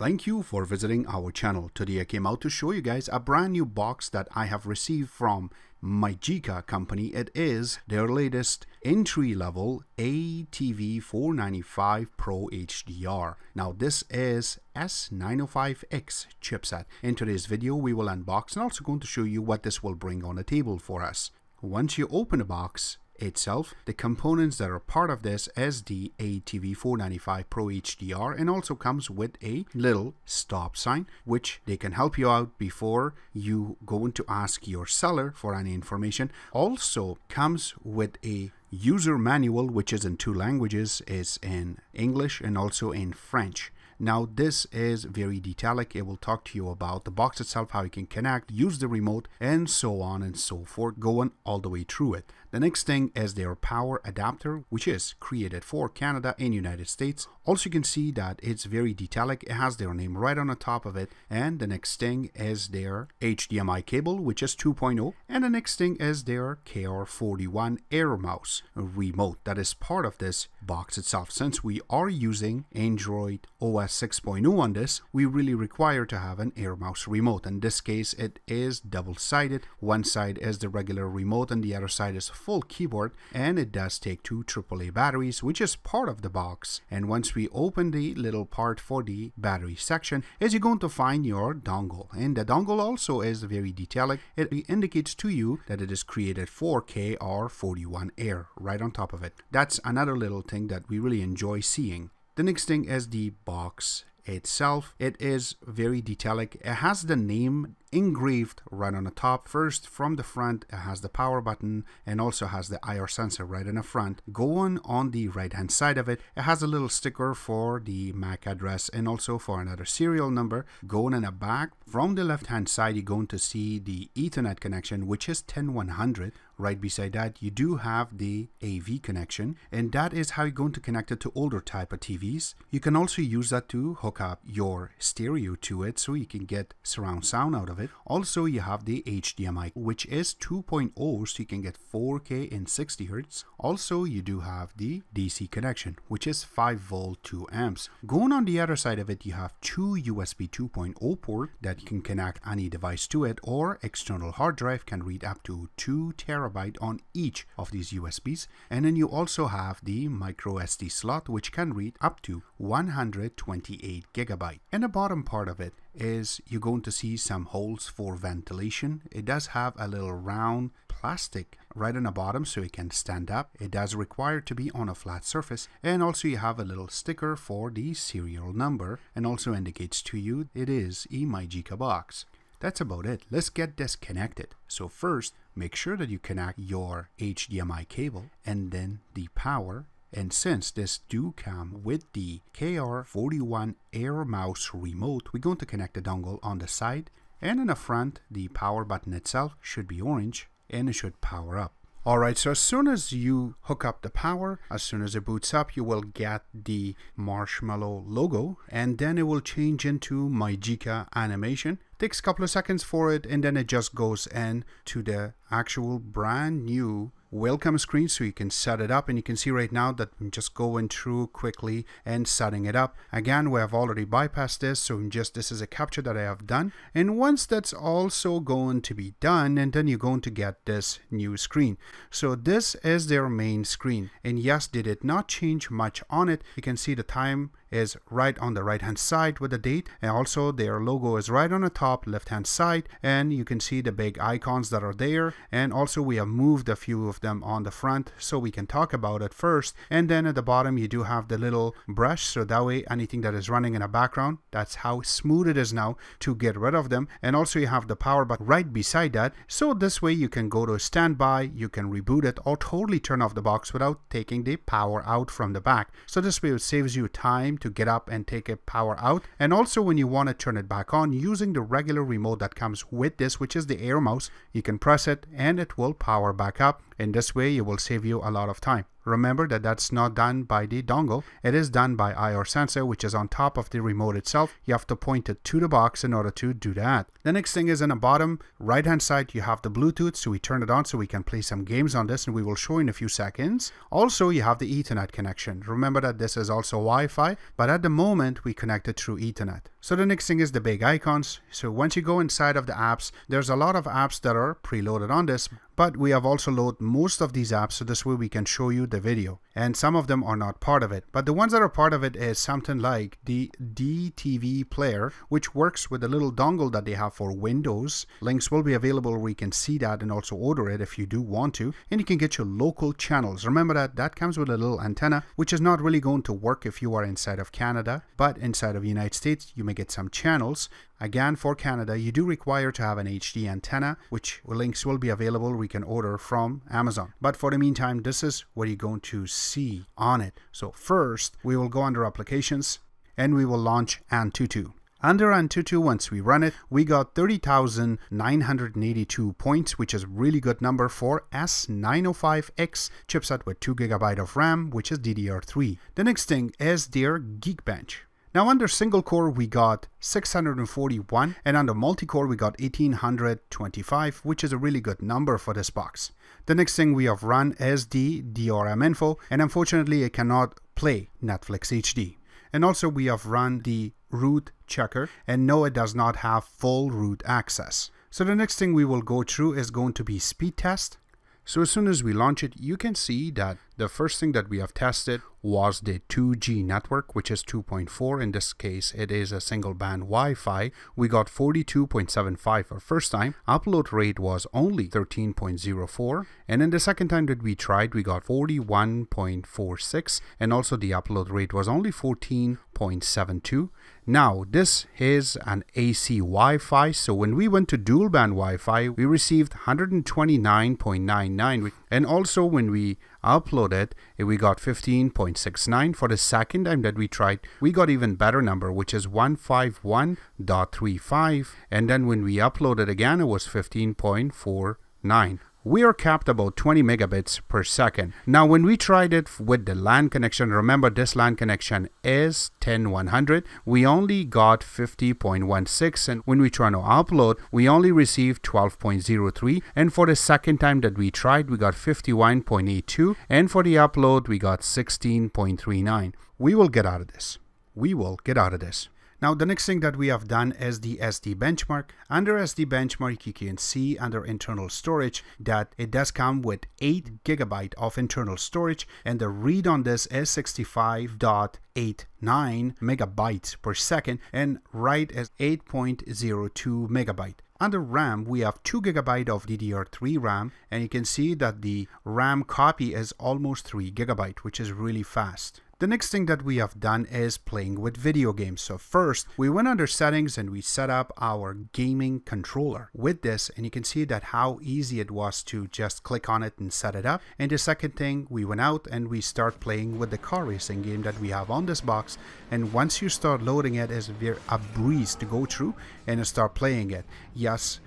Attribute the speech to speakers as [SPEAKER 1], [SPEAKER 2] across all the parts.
[SPEAKER 1] Thank you for visiting our channel. Today I came out to show you guys a brand new box that I have received from MyGica company. It is their latest entry-level ATV 495 Pro HDR. Now this is S905X chipset. In today's video we will unbox and also going to show you what this will bring on the table for us. Once you open the box itself, the components that are part of this is the ATV 495 Pro HDR, and also comes with a little stop sign which they can help you out before you go to ask your seller for any information. Also comes with a user manual which is in two languages, is in English and also in French. Now this is very detailed. It will talk to you about the box itself, how you can connect, use the remote, and so on and so forth, going all the way through it. The next thing is their power adapter, which is created for Canada and United States. Also you can see that it's very detailed. It has their name right on the top of it. And the next thing is their HDMI cable, which is 2.0. And the next thing is their KR41 Air Mouse remote that is part of this box itself. Since we are using Android OS 6.0 on this, we really require to have an Air Mouse remote. In this case, it is double-sided. One side is the regular remote and the other side is full keyboard, and it does take two AAA batteries, which is part of the box. And once we open the little part for the battery section, is you're going to find your dongle, and the dongle also is very detailed. It indicates to you that it is created for KR41 Air right on top of it. That's another little thing that we really enjoy seeing. The next thing is the box itself. It is very detailed. It has the name engraved right on the top. First, from the front, it has the power button and also has the IR sensor right in the front. Going on the right hand side of it, it has a little sticker for the MAC address and also for another serial number. Going in the back, from the left hand side, you're going to see the Ethernet connection, which is 10100. Right beside that, you do have the AV connection, and that is how you're going to connect it to older type of TVs. You can also use that to hook up your stereo to it so you can get surround sound out of it. Also, you have the HDMI, which is 2.0, so you can get 4K in 60 Hz. Also, you do have the DC connection, which is 5 volt 2 amps. Going on the other side of it, you have two USB 2.0 port that you can connect any device to it, or external hard drive can read up to 2 terabyte on each of these USBs. And then you also have the MicroSD slot, which can read up to 128 gigabyte. And the bottom part of it is you're going to see some holes for ventilation. It does have a little round plastic right on the bottom so it can stand up. It does require to be on a flat surface, and also you have a little sticker for the serial number, and also indicates to you it is a MyGica box. That's about it. Let's get this connected. So first, make sure that you connect your HDMI cable and then the power. And since this do come with the KR41 Air Mouse remote, we're going to connect the dongle on the side, and in the front, the power button itself should be orange and it should power up. Alright, so as soon as you hook up the power, as soon as it boots up, you will get the marshmallow logo, and then it will change into MyGica animation. Takes a couple of seconds for it, and then it just goes in to the actual brand new welcome screen, so you can set it up. And you can see right now that I'm just going through quickly and setting it up. Again, we have already bypassed this, so this is a capture that I have done. And once that's also going to be done, and then you're going to get this new screen. So this is their main screen, and yes, they did not change much on it. You can see the time is right on the right hand side with the date, and also their logo is right on the top left hand side, and you can see the big icons that are there. And also we have moved a few of them on the front so we can talk about it first. And then at the bottom you do have the little brush, so that way anything that is running in the background, that's how smooth it is now to get rid of them. And also you have the power button right beside that, so this way you can go to standby, you can reboot it, or totally turn off the box without taking the power out from the back. So this way it saves you time to get up and take a power out. And also when you want to turn it back on using the regular remote that comes with this, which is the Air Mouse, you can press it and it will power back up. In this way it will save you a lot of time. Remember that that's not done by the dongle. It is done by IR sensor, which is on top of the remote itself. You have to point it to the box in order to do that. The next thing is in the bottom right hand side, you have the Bluetooth. So we turn it on so we can play some games on this, and we will show in a few seconds. Also, you have the Ethernet connection. Remember that this is also Wi-Fi, but at the moment we connect it through Ethernet. So the next thing is the big icons. So once you go inside of the apps, there's a lot of apps that are preloaded on this, but we have also loaded most of these apps so this way we can show you the video. And some of them are not part of it. But the ones that are part of it is something like the DTV player, which works with the little dongle that they have for Windows. Links will be available where you can see that and also order it if you do want to. And you can get your local channels. Remember that comes with a little antenna, which is not really going to work if you are inside of Canada, but inside of the United States, you may get some channels. Again, for Canada, you do require to have an HD antenna, which links will be available. We can order from Amazon. But for the meantime, this is what you're going to see on it. So first, we will go under Applications and we will launch Antutu. Under Antutu, once we run it, we got 30,982 points, which is a really good number for S905X chipset with 2 GB of RAM, which is DDR3. The next thing is their Geekbench. Now under single core we got 641 and under multi-core we got 1825, which is a really good number for this box. The next thing we have run is the DRM info, and unfortunately it cannot play Netflix HD. And also we have run the root checker, and no, it does not have full root access. So the next thing we will go through is going to be speed test. So as soon as we launch it, you can see that the first thing that we have tested was the 2G network, which is 2.4. In this case, it is a single band Wi-Fi. We got 42.75 for first time. Upload rate was only 13.04. And then the second time that we tried, we got 41.46. And also the upload rate was only 14.72. Now, this is an AC Wi-Fi. So when we went to dual band Wi-Fi, we received 129.99. And also when we uploaded, we got 15.69. For the second time that we tried, we got even better number, which is 151.35. And then when we uploaded again, it was 15.49. We are capped about 20 megabits per second. Now, when we tried it with the LAN connection, remember this LAN connection is 10100. We only got 50.16, and when we try to upload, we only received 12.03. And for the second time that we tried, we got 51.82, and for the upload, we got 16.39. We will get out of this. We will get out of this. Now, the next thing that we have done is the SD benchmark. Under SD benchmark, you can see under internal storage that it does come with 8 GB of internal storage, and the read on this is 65.89 megabytes per second, and write is 8.02 megabyte. Under RAM, we have 2 GB of DDR3 RAM, and you can see that the RAM copy is almost 3 GB, which is really fast. The next thing that we have done is playing with video games. So first, we went under settings and we set up our gaming controller with this, and you can see that how easy it was to just click on it and set it up. And the second thing, we went out and we start playing with the car racing game that we have on this box. And once you start loading it, it's a breeze to go through and start playing it. Yes,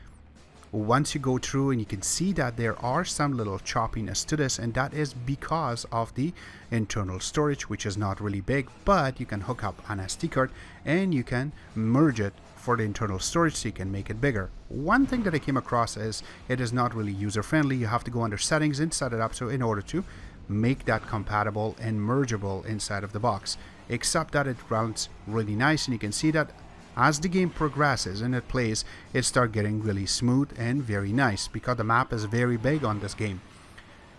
[SPEAKER 1] once you go through, and you can see that there are some little choppiness to this, and that is because of the internal storage, which is not really big, but you can hook up an SD card and you can merge it for the internal storage so you can make it bigger. One thing that I came across is it is not really user friendly. You have to go under settings and set it up so in order to make that compatible and mergeable inside of the box, except that it runs really nice, and you can see that as the game progresses and it plays, it starts getting really smooth and very nice because the map is very big on this game,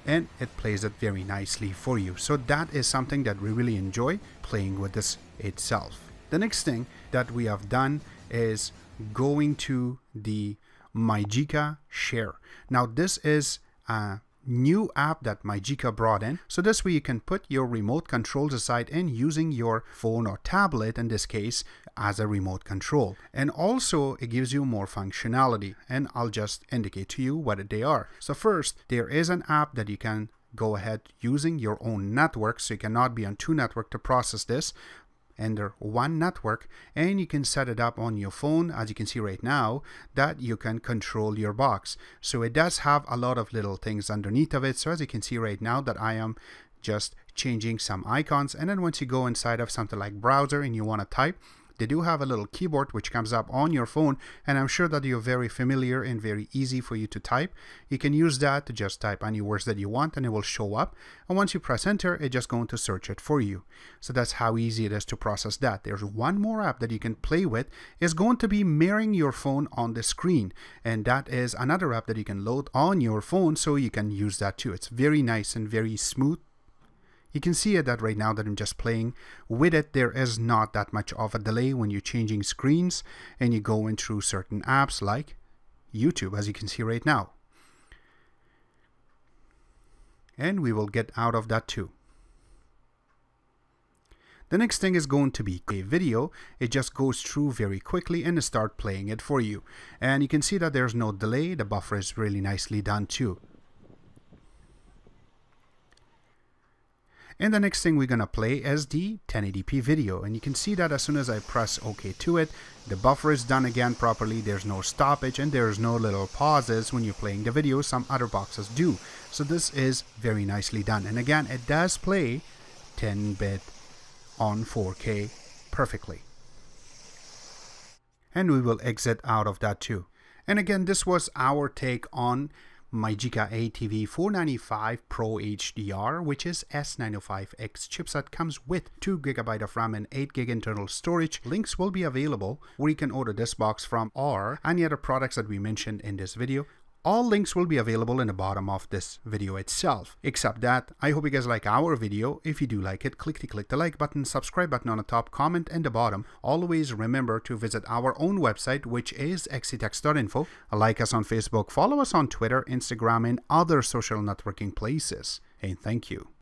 [SPEAKER 1] and it plays it very nicely for you. So that is something that we really enjoy playing with this itself. The next thing that we have done is going to the MyGica Share. Now this is a new app that MyGica brought in. So this way you can put your remote controls aside and using your phone or tablet in this case as a remote control. And also it gives you more functionality, and I'll just indicate to you what they are. So first, there is an app that you can go ahead using your own network, so you cannot be on 2 networks to process this. Under 1 network, and you can set it up on your phone, as you can see right now, that you can control your box. So it does have a lot of little things underneath of it. So as you can see right now that I am just changing some icons, and then once you go inside of something like browser and you want to type, They do have a little keyboard which comes up on your phone, and I'm sure that you're very familiar and very easy for you to type. You can use that to just type any words that you want and it will show up. And once you press enter, it's just going to search it for you. So that's how easy it is to process that. There's one more app that you can play with. It's going to be mirroring your phone on the screen. And that is another app that you can load on your phone, so you can use that too. It's very nice and very smooth. You can see that right now that I'm just playing with it. There is not that much of a delay when you're changing screens and you're going through certain apps like YouTube, as you can see right now. And we will get out of that too. The next thing is going to be a video. It just goes through very quickly and start playing it for you. And you can see that there's no delay. The buffer is really nicely done too. And the next thing we're going to play is the 1080p video. And you can see that as soon as I press OK to it, the buffer is done again properly. There's no stoppage and there's no little pauses when you're playing the video. Some other boxes do. So this is very nicely done. And again, it does play 10-bit on 4K perfectly. And we will exit out of that too. And again, this was our take on MyGica ATV 495 Pro HDR, which is S905X chipset. Comes with 2 GB of RAM and 8 GB internal storage. Links will be available where you can order this box from, or any other products that we mentioned in this video. All links will be available in the bottom of this video itself. Except that, I hope you guys like our video. If you do like it, click the like button, subscribe button on the top, comment in the bottom. Always remember to visit our own website, which is xctex.info. Like us on Facebook, follow us on Twitter, Instagram, and other social networking places. And thank you.